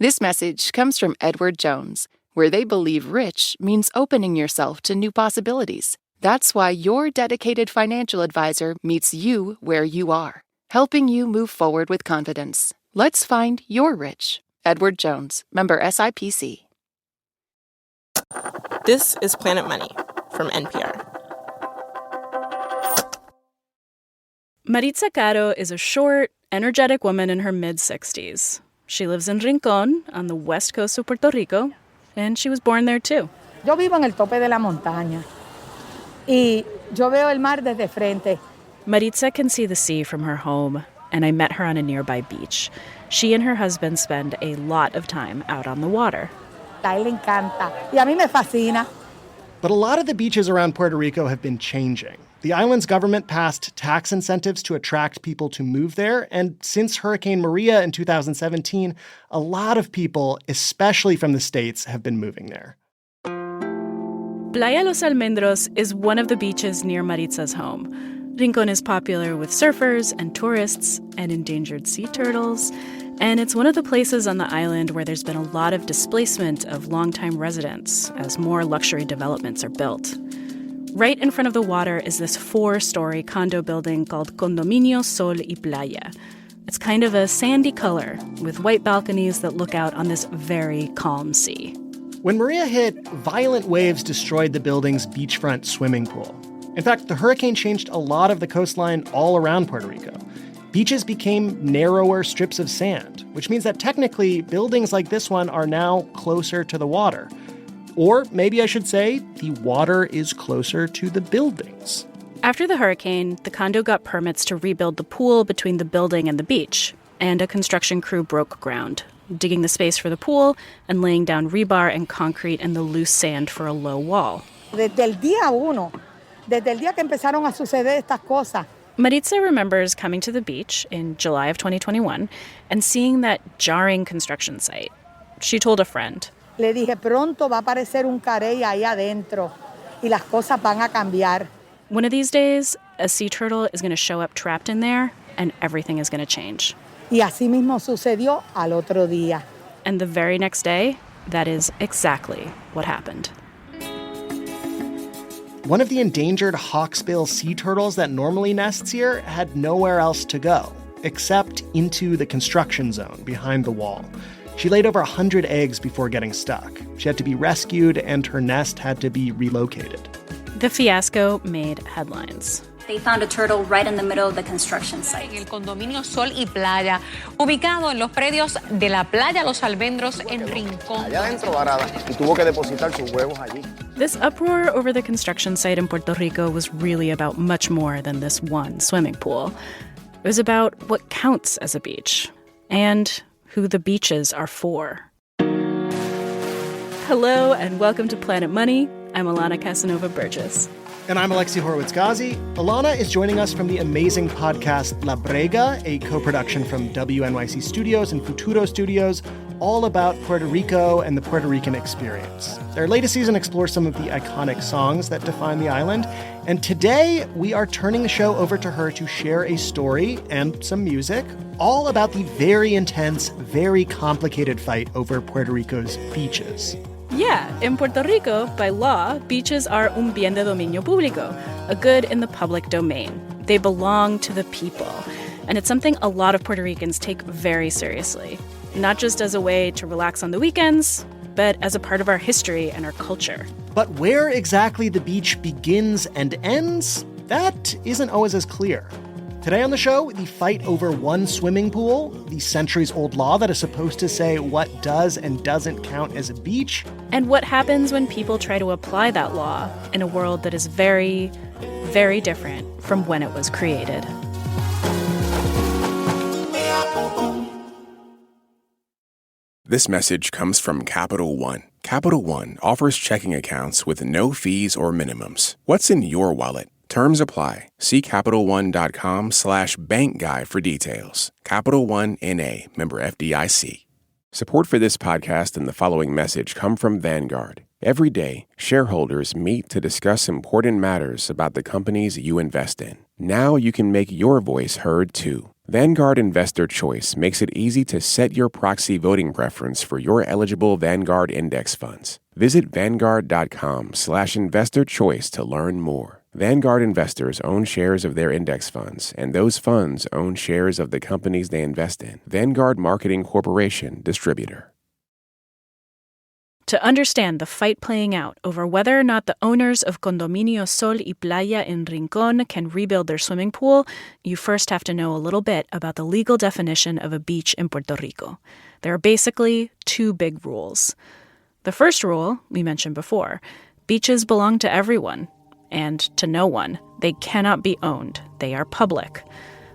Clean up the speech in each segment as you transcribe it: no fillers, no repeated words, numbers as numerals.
This message comes from Edward Jones, where they believe rich means opening yourself to new possibilities. That's why your dedicated financial advisor meets you where you are, helping you move forward with confidence. Let's find your rich. Edward Jones, member SIPC. This is Planet Money from NPR. Maritza Caro is a short, energetic woman in her mid-60s. She lives in Rincón, on the west coast of Puerto Rico, and she was born there too. Yo vivo en el tope de la montaña, y yo veo el mar desde frente. Maritza can see the sea from her home, and I met her on a nearby beach. She and her husband spend a lot of time out on the water. A él le encanta, y a mí me fascina. But a lot of the beaches around Puerto Rico have been changing. The island's government passed tax incentives to attract people to move there, and since Hurricane Maria in 2017, a lot of people, especially from the States, have been moving there. Playa Los Almendros is one of the beaches near Maritza's home. Rincón is popular with surfers and tourists and endangered sea turtles, and it's one of the places on the island where there's been a lot of displacement of longtime residents as more luxury developments are built. Right in front of the water is this 4-story condo building called Condominio Sol y Playa. It's kind of a sandy color with white balconies that look out on this very calm sea. When Maria hit, violent waves destroyed the building's beachfront swimming pool. In fact, the hurricane changed a lot of the coastline all around Puerto Rico. Beaches became narrower strips of sand, which means that technically buildings like this one are now closer to the water. Or maybe I should say, the water is closer to the buildings. After the hurricane, the condo got permits to rebuild the pool between the building and the beach, and a construction crew broke ground, digging the space for the pool and laying down rebar and concrete in the loose sand for a low wall. Desde el día uno, desde el día que empezaron a suceder estas cosas. Maritza remembers coming to the beach in July of 2021 and seeing that jarring construction site. She told a friend, Le dije, pronto va a aparecer un carey ahí adentro y las cosas van a cambiar. One of these days, a sea turtle is going to show up trapped in there and everything is going to change. Y así mismo sucedió al otro día. And the very next day, that is exactly what happened. One of the endangered hawksbill sea turtles that normally nests here had nowhere else to go, except into the construction zone behind the wall. She laid over 100 eggs before getting stuck. She had to be rescued, and her nest had to be relocated. The fiasco made headlines. They found a turtle right in the middle of the construction site. En el condominio Sol y Playa, ubicado en los predios de la playa Los Almendros en Rincón. Allá adentro varada y tuvo que depositar sus huevos allí. This uproar over the construction site in Puerto Rico was really about much more than this one swimming pool. It was about what counts as a beach and who the beaches are for. Hello and welcome to Planet Money. I'm Alana Casanova-Burgess. And I'm Alexi Horowitz-Ghazi. Alana is joining us from the amazing podcast La Brega, a co-production from WNYC Studios and Futuro Studios, all about Puerto Rico and the Puerto Rican experience. Their latest season explores some of the iconic songs that define the island. And today, we are turning the show over to her to share a story and some music, all about the very intense, very complicated fight over Puerto Rico's beaches. Yeah, in Puerto Rico, by law, beaches are un bien de dominio público, a good in the public domain. They belong to the people. And it's something a lot of Puerto Ricans take very seriously, not just as a way to relax on the weekends, but as a part of our history and our culture. But where exactly the beach begins and ends, that isn't always as clear. Today on the show, the fight over one swimming pool, the centuries-old law that is supposed to say what does and doesn't count as a beach, and what happens when people try to apply that law in a world that is very, very different from when it was created. This message comes from Capital One. Capital One offers checking accounts with no fees or minimums. What's in your wallet? Terms apply. See CapitalOne.com/bankguy for details. Capital One N.A., member FDIC. Support for this podcast and the following message come from Vanguard. Every day, shareholders meet to discuss important matters about the companies you invest in. Now you can make your voice heard too. Vanguard Investor Choice makes it easy to set your proxy voting preference for your eligible Vanguard index funds. Visit Vanguard.com/investorchoice to learn more. Vanguard investors own shares of their index funds, and those funds own shares of the companies they invest in. Vanguard Marketing Corporation, Distributor. To understand the fight playing out over whether or not the owners of Condominio Sol y Playa in Rincon can rebuild their swimming pool, you first have to know a little bit about the legal definition of a beach in Puerto Rico. There are basically two big rules. The first rule, we mentioned before, beaches belong to everyone and to no one. They cannot be owned. They are public.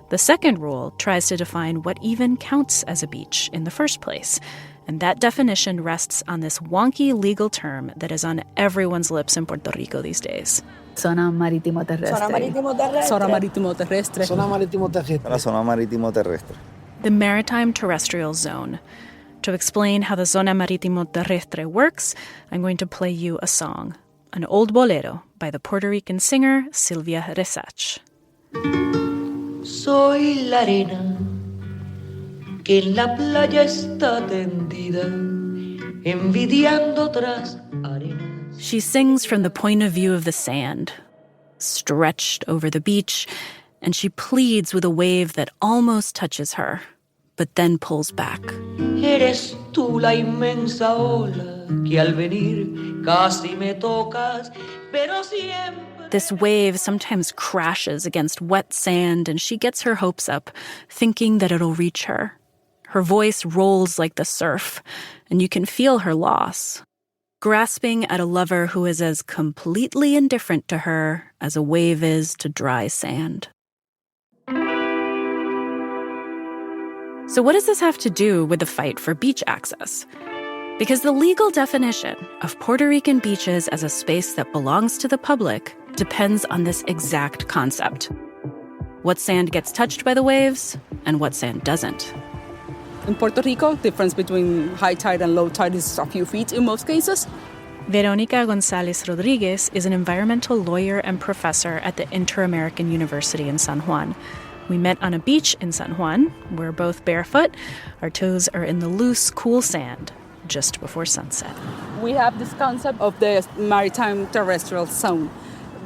The second rule tries to define what even counts as a beach in the first place. And that definition rests on this wonky legal term that is on everyone's lips in Puerto Rico these days. Zona maritimo terrestre. Zona maritimo terrestre. Zona maritimo terrestre. Zona maritimo terrestre. Zona maritimo terrestre. The Maritime Terrestrial Zone. To explain how the Zona Maritimo Terrestre works, I'm going to play you a song, an old bolero by the Puerto Rican singer Sylvia Resach. Soy la arena que en la playa está tendida, envidiando otras arenas. She sings from the point of view of the sand, stretched over the beach, and she pleads with a wave that almost touches her, but then pulls back. Eres tú la inmensa ola que al venir casi me tocas, pero siempre. This wave sometimes crashes against wet sand, and she gets her hopes up, thinking that it'll reach her. Her voice rolls like the surf, and you can feel her loss, grasping at a lover who is as completely indifferent to her as a wave is to dry sand. So what does this have to do with the fight for beach access? Because the legal definition of Puerto Rican beaches as a space that belongs to the public depends on this exact concept. What sand gets touched by the waves and what sand doesn't. In Puerto Rico, the difference between high tide and low tide is a few feet in most cases. Veronica González Rodriguez is an environmental lawyer and professor at the Inter-American University in San Juan. We met on a beach in San Juan. We're both barefoot. Our toes are in the loose, cool sand just before sunset. We have this concept of the Maritime Terrestrial Zone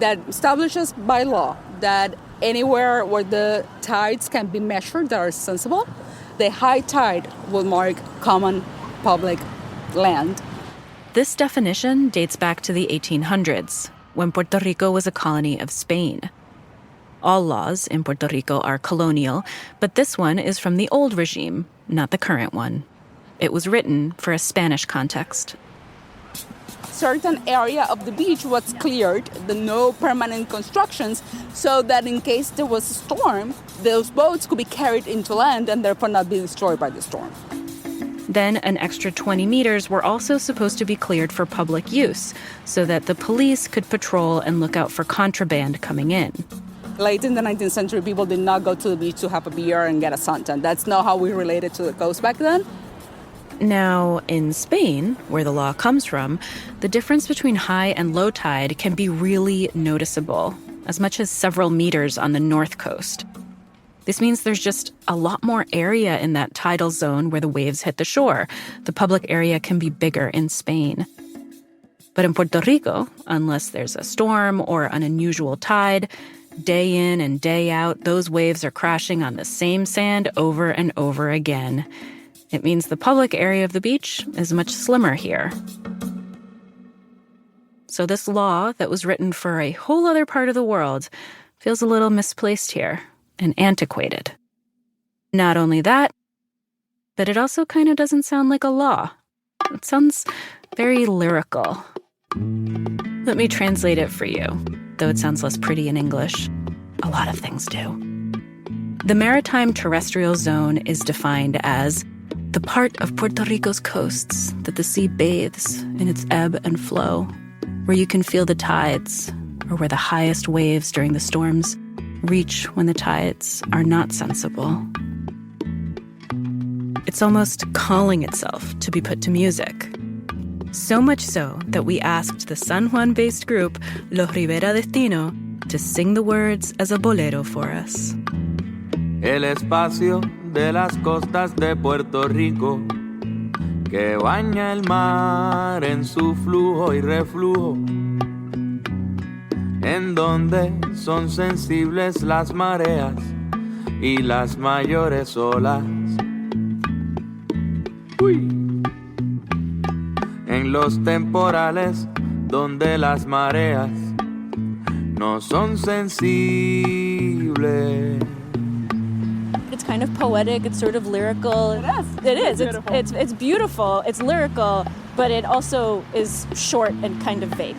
that establishes by law that anywhere where the tides can be measured that are sensible, the high tide will mark common public land. This definition dates back to the 1800s, when Puerto Rico was a colony of Spain. All laws in Puerto Rico are colonial, but this one is from the old regime, not the current one. It was written for a Spanish context. Certain area of the beach was cleared, no permanent constructions, so that in case there was a storm, those boats could be carried into land and therefore not be destroyed by the storm. Then an extra 20 meters were also supposed to be cleared for public use, so that the police could patrol and look out for contraband coming in. Late in the 19th century, people did not go to the beach to have a beer and get a suntan. That's not how we related to the coast back then. Now, in Spain, where the law comes from, the difference between high and low tide can be really noticeable, as much as several meters on the north coast. This means there's just a lot more area in that tidal zone where the waves hit the shore. The public area can be bigger in Spain. But in Puerto Rico, unless there's a storm or an unusual tide, day in and day out, those waves are crashing on the same sand over and over again. It means the public area of the beach is much slimmer here. So this law that was written for a whole other part of the world feels a little misplaced here and antiquated. Not only that, but it also kind of doesn't sound like a law. It sounds very lyrical. Let me translate it for you, though it sounds less pretty in English. A lot of things do. The Maritime Terrestrial Zone is defined as the part of Puerto Rico's coasts that the sea bathes in its ebb and flow, where you can feel the tides, or where the highest waves during the storms reach when the tides are not sensible. It's almost calling itself to be put to music. So much so that we asked the San Juan-based group Los Rivera Destino to sing the words as a bolero for us. el espacio de las costas de Puerto Rico, que baña el mar en su flujo y reflujo, en donde son sensibles las mareas y las mayores olas. Uy. En los temporales donde las mareas no son sensibles. It's kind of poetic, it's sort of lyrical. It is. It's beautiful, it's lyrical, but it also is short and kind of vague.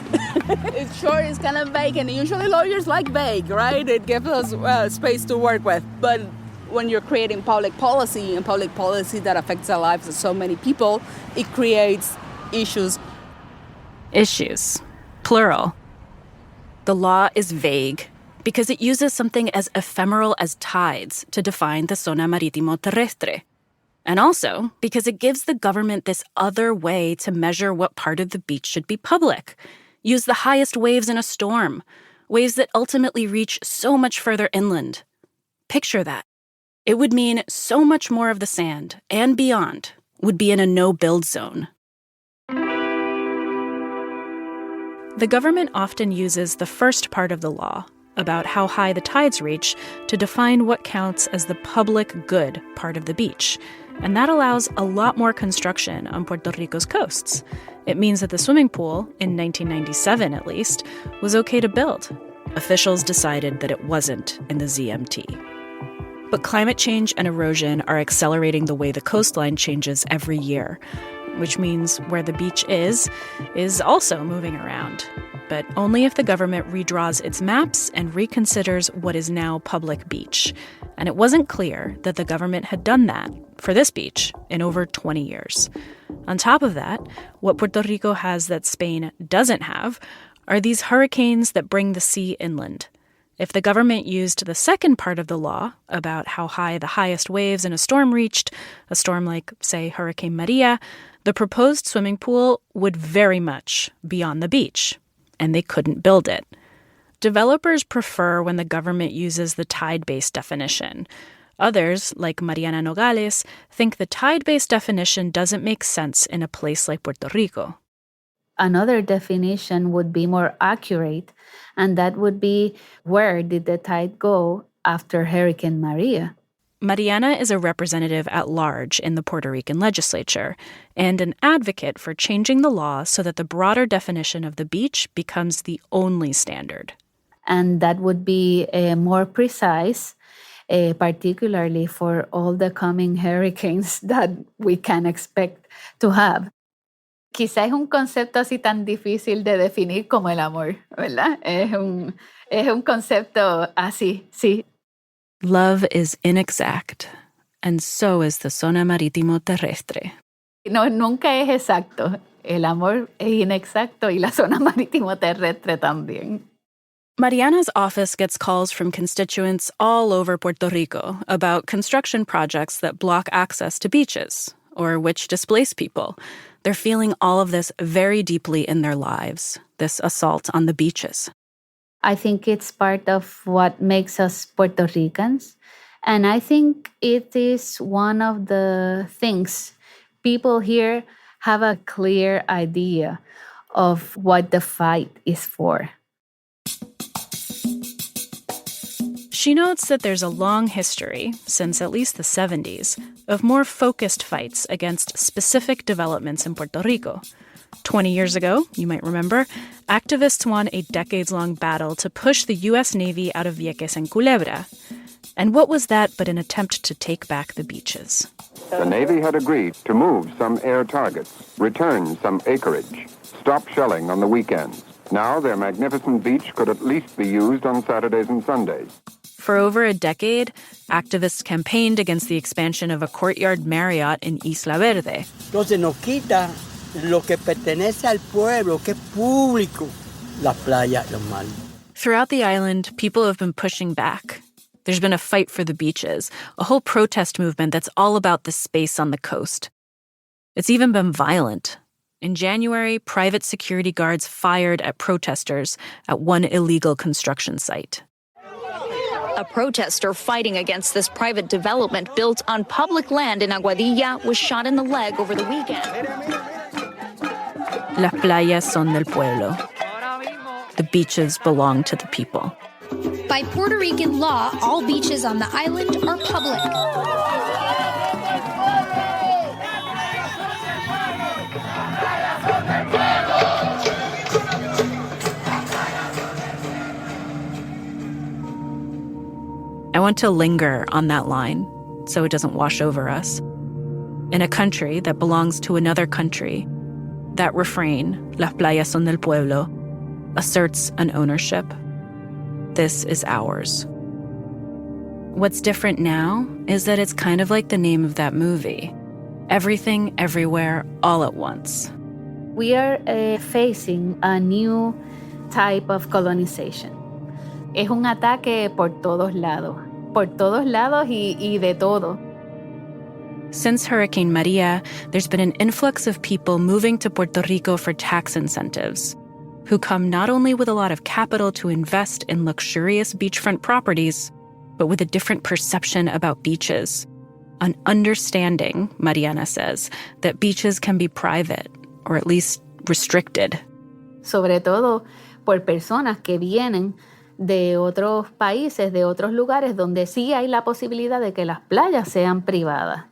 It's short, it's kind of vague, and usually lawyers like vague, right? It gives us space to work with. But when you're creating public policy, and public policy that affects the lives of so many people, it creates issues. Issues. Plural. The law is vague because it uses something as ephemeral as tides to define the zona maritimo terrestre. And also because it gives the government this other way to measure what part of the beach should be public. Use the highest waves in a storm, waves that ultimately reach so much further inland. Picture that. It would mean so much more of the sand and beyond would be in a no-build zone. The government often uses the first part of the law, about how high the tides reach, to define what counts as the public good part of the beach. And that allows a lot more construction on Puerto Rico's coasts. It means that the swimming pool, in 1997 at least, was okay to build. Officials decided that it wasn't in the ZMT. But climate change and erosion are accelerating the way the coastline changes every year, which means where the beach is also moving around. But only if the government redraws its maps and reconsiders what is now public beach. And it wasn't clear that the government had done that for this beach in over 20 years. On top of that, what Puerto Rico has that Spain doesn't have are these hurricanes that bring the sea inland. If the government used the second part of the law about how high the highest waves in a storm reached, a storm like, say, Hurricane Maria, the proposed swimming pool would very much be on the beach, and they couldn't build it. Developers prefer when the government uses the tide-based definition. Others, like Mariana Nogales, think the tide-based definition doesn't make sense in a place like Puerto Rico. Another definition would be more accurate, and that would be, where did the tide go after Hurricane Maria? Mariana is a representative at large in the Puerto Rican legislature and an advocate for changing the law so that the broader definition of the beach becomes the only standard. And that would be more precise, particularly for all the coming hurricanes that we can expect to have. Quizá es un concepto así tan difícil de definir como el amor, ¿verdad? Es un concepto así, sí. Love is inexact, and so is the zona maritimo terrestre. No, nunca es exacto. El amor es inexacto y la zona marítimo terrestre también. Mariana's office gets calls from constituents all over Puerto Rico about construction projects that block access to beaches or which displace people. They're feeling all of this very deeply in their lives, this assault on the beaches. I think it's part of what makes us Puerto Ricans. And I think it is one of the things people here have a clear idea of what the fight is for. She notes that there's a long history, since at least the 70s, of more focused fights against specific developments in Puerto Rico. 20 years ago, you might remember, activists won a decades-long battle to push the U.S. Navy out of Vieques and Culebra. And what was that but an attempt to take back the beaches? The Navy had agreed to move some air targets, return some acreage, stop shelling on the weekends. Now their magnificent beach could at least be used on Saturdays and Sundays. For over a decade, activists campaigned against the expansion of a courtyard Marriott in Isla Verde. Entonces nos quita lo que pertenece al pueblo, que es público, las playas, los mares. Throughout the island, people have been pushing back. There's been a fight for the beaches, a whole protest movement that's all about the space on the coast. It's even been violent. In January, private security guards fired at protesters at one illegal construction site. A protester fighting against this private development built on public land in Aguadilla was shot in the leg over the weekend. Las playas son del pueblo. The beaches belong to the people. By Puerto Rican law, all beaches on the island are public. I want to linger on that line so it doesn't wash over us. In a country that belongs to another country, that refrain, Las playas son del pueblo, asserts an ownership. This is ours. What's different now is that it's kind of like the name of that movie. Everything, everywhere, all at once. We are facing a new type of colonization. Es un ataque por todos lados y de todo. Since Hurricane Maria, there's been an influx of people moving to Puerto Rico for tax incentives, who come not only with a lot of capital to invest in luxurious beachfront properties, but with a different perception about beaches. An understanding, Mariana says, that beaches can be private, or at least restricted. Sobre todo por personas que vienen de otros países, de otros lugares donde sí hay la posibilidad de que las playas sean privadas.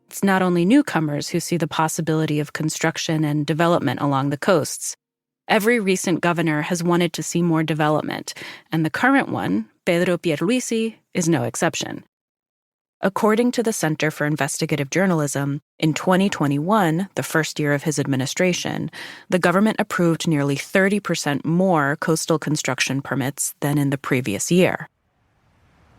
It's not only newcomers who see the possibility of construction and development along the coasts. Every recent governor has wanted to see more development, and the current one, Pedro Pierluisi, is no exception. According to the Center for Investigative Journalism, in 2021, the first year of his administration, the government approved nearly 30% more coastal construction permits than in the previous year.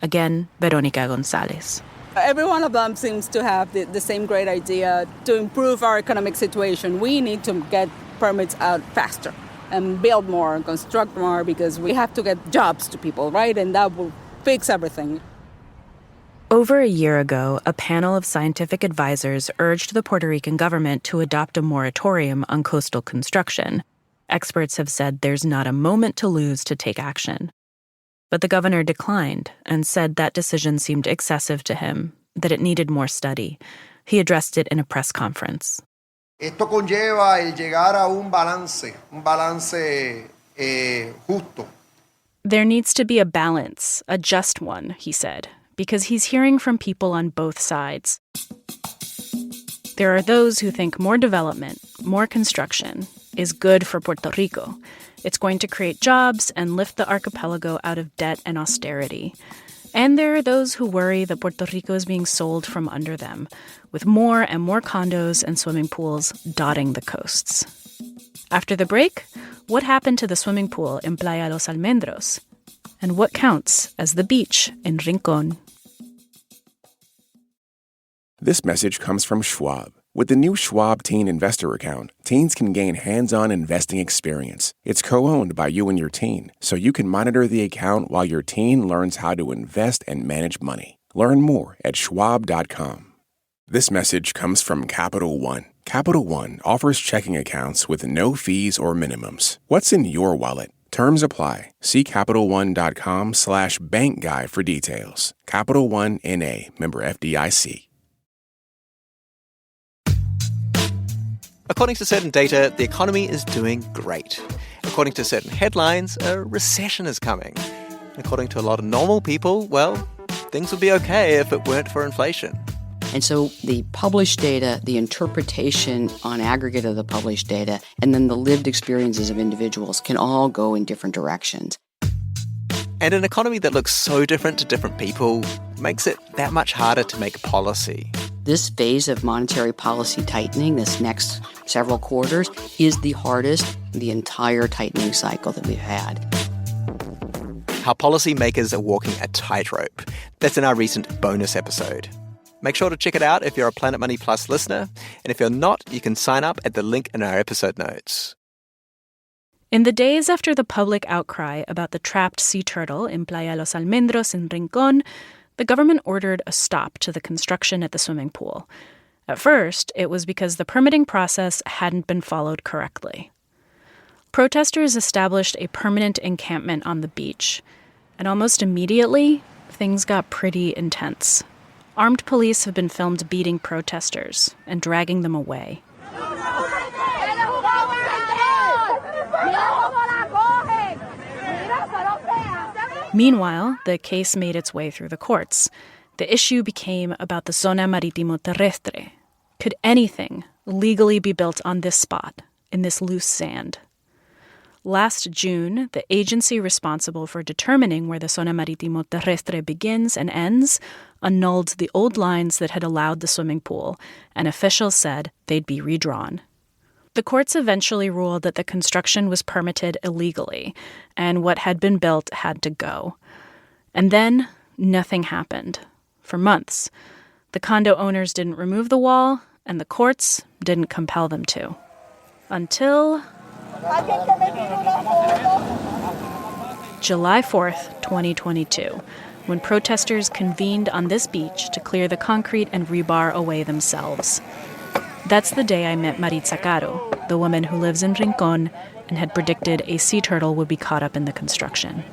Again, Veronica Gonzalez. Every one of them seems to have the same great idea to improve our economic situation. We need to get permits out faster and build more and construct more because we have to get jobs to people, right? And that will fix everything. Over a year ago, a panel of scientific advisors urged the Puerto Rican government to adopt a moratorium on coastal construction. Experts have said there's not a moment to lose to take action. But the governor declined and said that decision seemed excessive to him, that it needed more study. He addressed it in a press conference. Esto conlleva el llegar a un balance justo. There needs to be a balance, a just one, he said, because he's hearing from people on both sides. There are those who think more development, more construction, is good for Puerto Rico. It's going to create jobs and lift the archipelago out of debt and austerity. And there are those who worry that Puerto Rico is being sold from under them, with more and more condos and swimming pools dotting the coasts. After the break, what happened to the swimming pool in Playa Los Almendros? And what counts as the beach in Rincón? This message comes from Schwab. With the new Schwab Teen Investor Account, teens can gain hands-on investing experience. It's co-owned by you and your teen, so you can monitor the account while your teen learns how to invest and manage money. Learn more at schwab.com. This message comes from Capital One. Capital One offers checking accounts with no fees or minimums. What's in your wallet? Terms apply. See CapitalOne.com/bankguy for details. Capital One N.A., member FDIC. According to certain data, the economy is doing great. According to certain headlines, a recession is coming. According to a lot of normal people, well, things would be okay if it weren't for inflation. And so the published data, the interpretation on aggregate of the published data, and then the lived experiences of individuals can all go in different directions. And an economy that looks so different to different people makes it that much harder to make policy. This phase of monetary policy tightening, this next several quarters, is the hardest in the entire tightening cycle that we've had. How policymakers are walking a tightrope. That's in our recent bonus episode. Make sure to check it out if you're a Planet Money Plus listener, and if you're not, you can sign up at the link in our episode notes. In the days after the public outcry about the trapped sea turtle in Playa Los Almendros in Rincón, the government ordered a stop to the construction at the swimming pool. At first, it was because the permitting process hadn't been followed correctly. Protesters established a permanent encampment on the beach. And almost immediately, things got pretty intense. Armed police have been filmed beating protesters and dragging them away. Meanwhile, the case made its way through the courts. The issue became about the zona maritimo terrestre. Could anything legally be built on this spot, in this loose sand? Last June, the agency responsible for determining where the zona maritimo terrestre begins and ends annulled the old lines that had allowed the swimming pool, and officials said they'd be redrawn. The courts eventually ruled that the construction was permitted illegally, and what had been built had to go. And then nothing happened. For months, the condo owners didn't remove the wall, and the courts didn't compel them to. Until July 4th, 2022, when protesters convened on this beach to clear the concrete and rebar away themselves. That's the day I met Maritza Caro, the woman who lives in Rincon and had predicted a sea turtle would be caught up in the construction.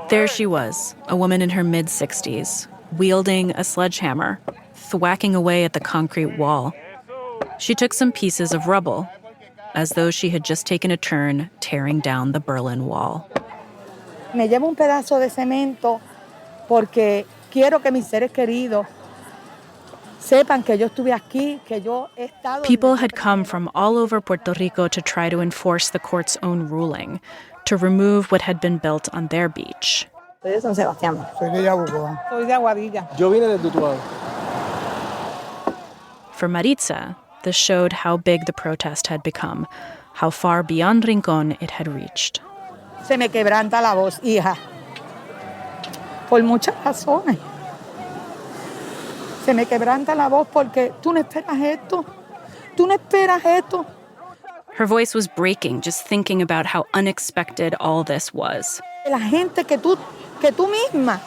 There she was, a woman in her mid-60s, wielding a sledgehammer, thwacking away at the concrete wall. She took some pieces of rubble, as though she had just taken a turn tearing down the Berlin Wall. Me llevo un pedazo de cemento porque quiero que mis seres queridos sepan que yo estuve aquí, que yo he estado. People had come from all over Puerto Rico to try to enforce the court's own ruling, to remove what had been built on their beach. Soy de San Sebastián. Soy de Yabucoa. Soy de Aguadilla. Yo vine de Tutuán. For Maritza, this showed how big the protest had become, how far beyond Rincon it had reached. Se me quebranta la voz, hija. Por muchas razones. Se me quebranta la voz porque tú no esperas esto. Tú no esperas esto. Her voice was breaking just thinking about how unexpected all this was. La gente que tú misma.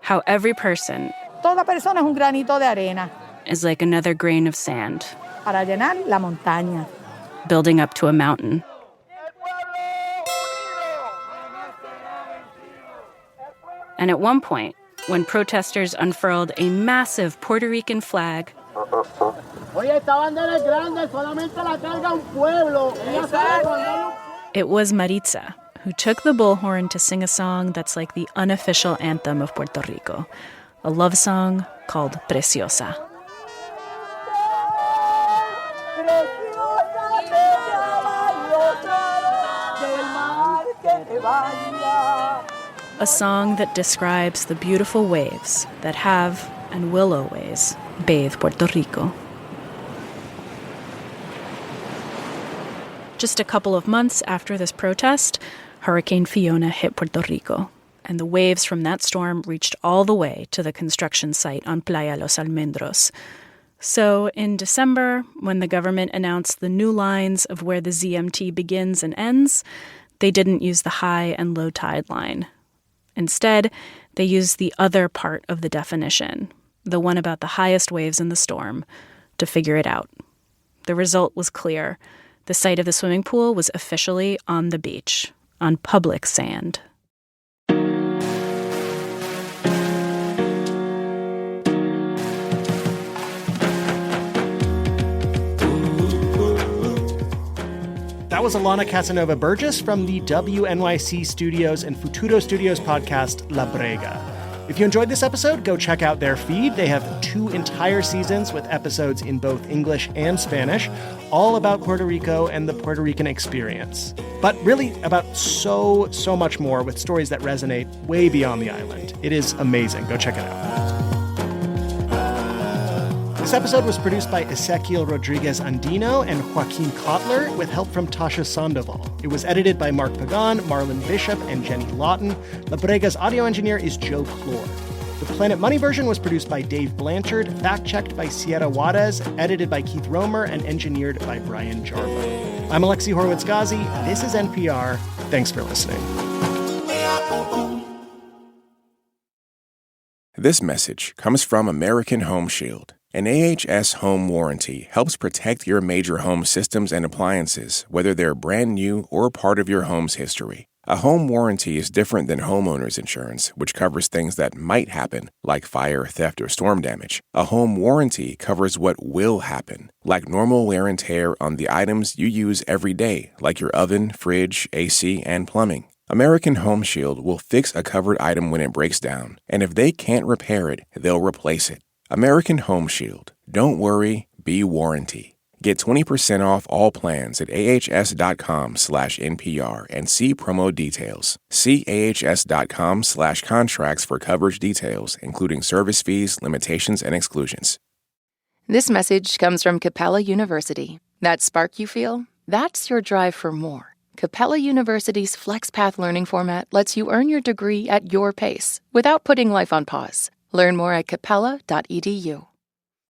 How every person, toda persona es un granito de arena, is like another grain of sand, para llenar la montaña, building up to a mountain. And at one point, when protesters unfurled a massive Puerto Rican flag, it was Maritza who took the bullhorn to sing a song that's like the unofficial anthem of Puerto Rico, a love song called Preciosa. A song that describes the beautiful waves that have and will always bathe Puerto Rico. Just a couple of months after this protest, Hurricane Fiona hit Puerto Rico, and the waves from that storm reached all the way to the construction site on Playa Los Almendros. So in December, when the government announced the new lines of where the ZMT begins and ends, they didn't use the high and low tide line. Instead, they used the other part of the definition, the one about the highest waves in the storm, to figure it out. The result was clear. The site of the swimming pool was officially on the beach, on public sand. That was Alana Casanova-Burgess from the WNYC Studios and Futuro Studios podcast La Brega. If you enjoyed this episode, go check out their feed. They have 2 entire seasons with episodes in both English and Spanish, all about Puerto Rico and the Puerto Rican experience. But really about so much more, with stories that resonate way beyond the island. It is amazing. Go check it out. This episode was produced by Ezequiel Rodriguez Andino and Joaquin Cotler, with help from Tasha Sandoval. It was edited by Mark Pagan, Marlon Bishop, and Jenny Lawton. La Brega's audio engineer is Joe Plourde. The Planet Money version was produced by Dave Blanchard, fact-checked by Sierra Juarez, edited by Keith Romer, and engineered by Brian Jarboe. I'm Alexi Horowitz-Ghazi. This is NPR. Thanks for listening. This message comes from American Home Shield. An AHS home warranty helps protect your major home systems and appliances, whether they're brand new or part of your home's history. A home warranty is different than homeowner's insurance, which covers things that might happen, like fire, theft, or storm damage. A home warranty covers what will happen, like normal wear and tear on the items you use every day, like your oven, fridge, AC, and plumbing. American Home Shield will fix a covered item when it breaks down, and if they can't repair it, they'll replace it. American Home Shield. Don't worry, be warranty. Get 20% off all plans at ahs.com/NPR and see promo details. See ahs.com/contracts for coverage details, including service fees, limitations, and exclusions. This message comes from Capella University. That spark you feel? That's your drive for more. Capella University's FlexPath learning format lets you earn your degree at your pace without putting life on pause. Learn more at capella.edu.